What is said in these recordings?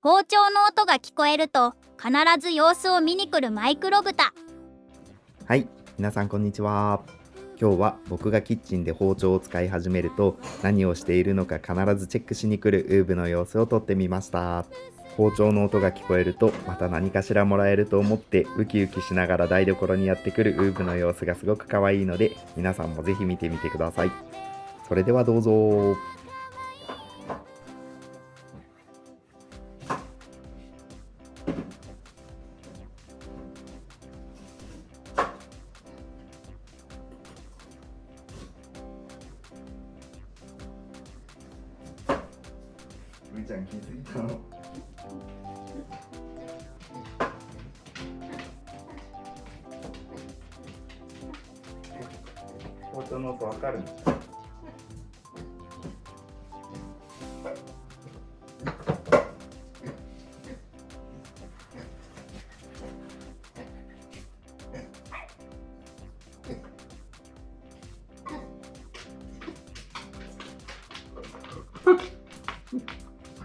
包丁の音が聞こえると必ず様子を見に来るマイクロブタ。はい、皆さんこんにちは。今日は僕がキッチンで包丁を使い始めると何をしているのか必ずチェックしに来るウーブの様子を撮ってみました。包丁の音が聞こえるとまた何かしらもらえると思ってウキウキしながら台所にやってくるウーブの様子がすごく可愛いので、皆さんもぜひ見てみてください。それではどうぞ。むーちゃん気づいたの？包丁の音わかるの？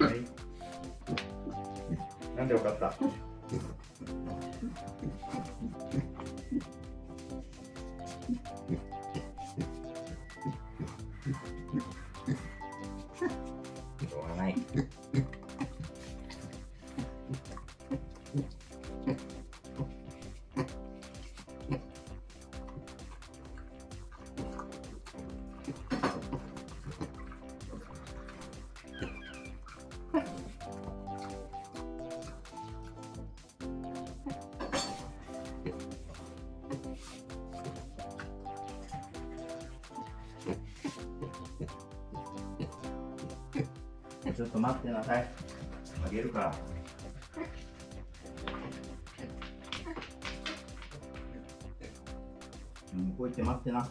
はい。なんでわかった？しょうがない。ちょっと待ってなさい。あげるから。こうやって待ってな。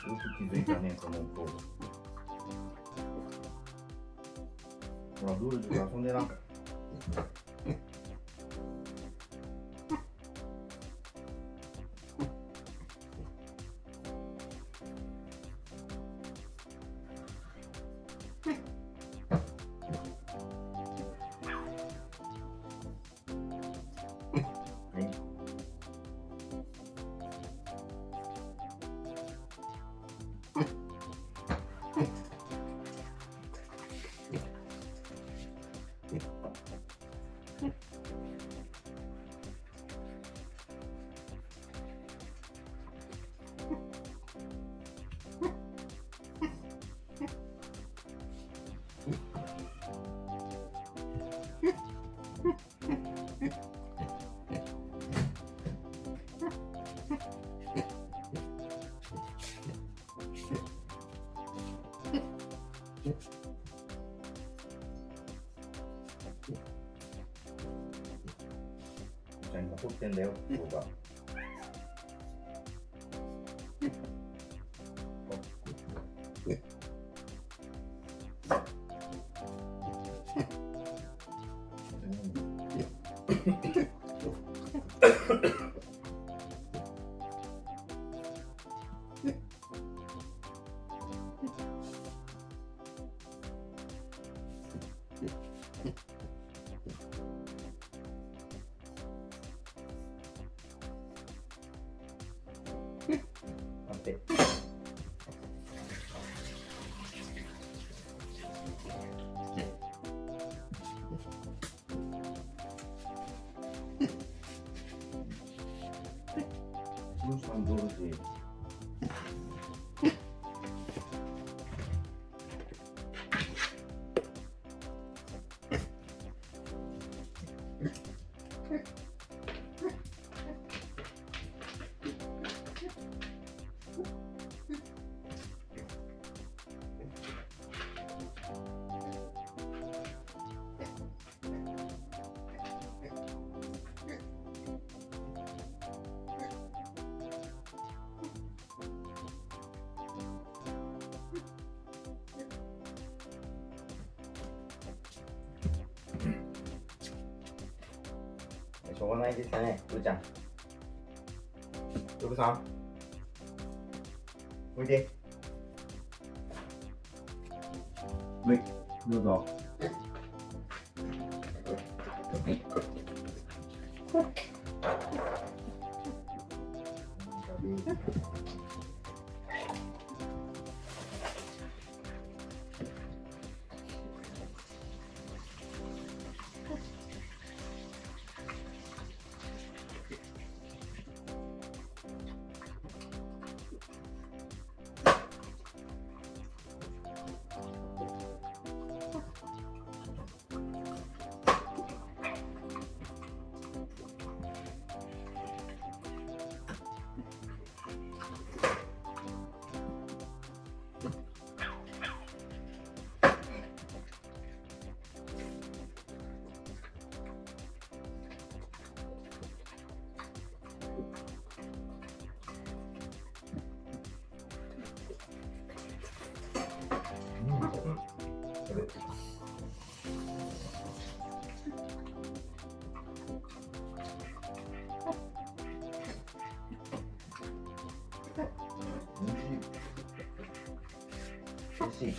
よく気づいたね、その音。ほら、ドールズと遊んでな。はい。ちゃん今撮ってんだよ、動画。待って。どうしたん、ドルジー。しょうがないですかね、うーちゃん。よくさん。おいで。はい、どうぞ。はい。おいしい。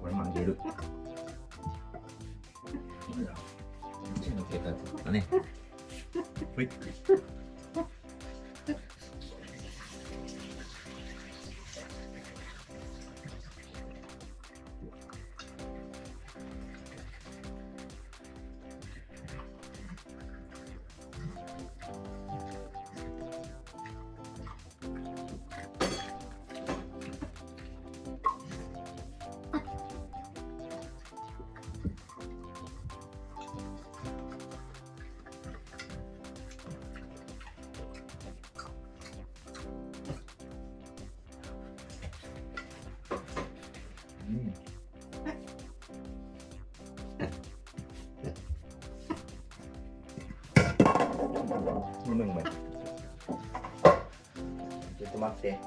これもあげる。手の生活だね。ほい。ごめんごめん。ちょっと待って。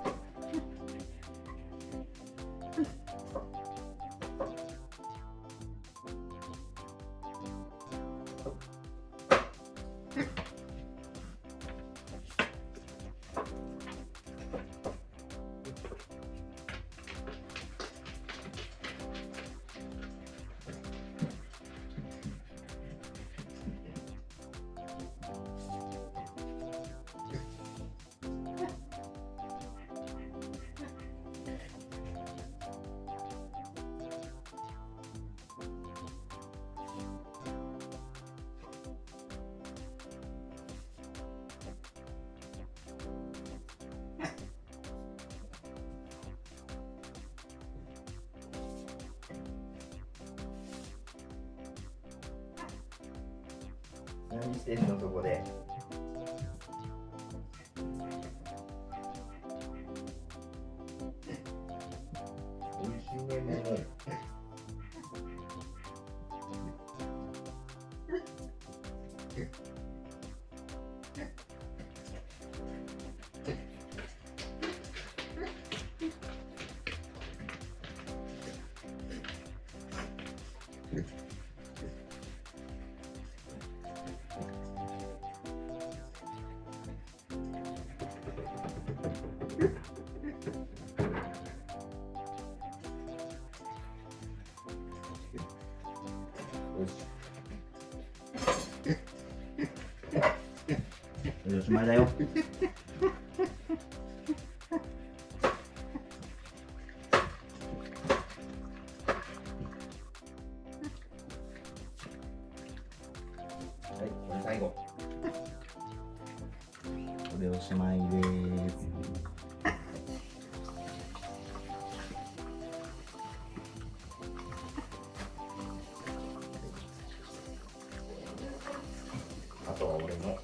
何してんのそこで。おいしいねもう。よし。おしまいだよ。最後。これおしまいです。あとは俺の。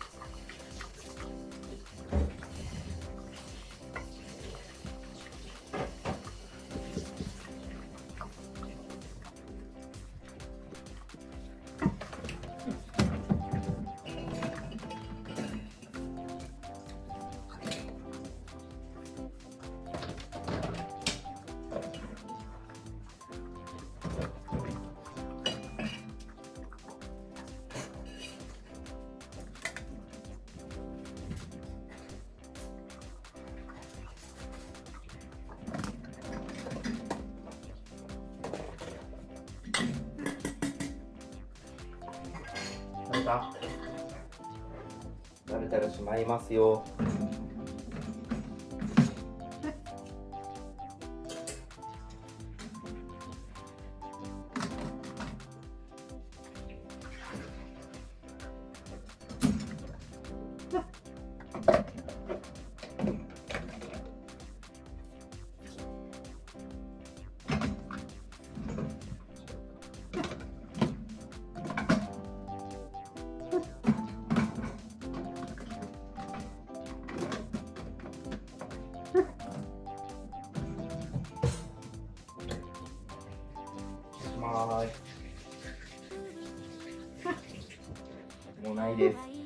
慣れたらしまいますよ。もうないです。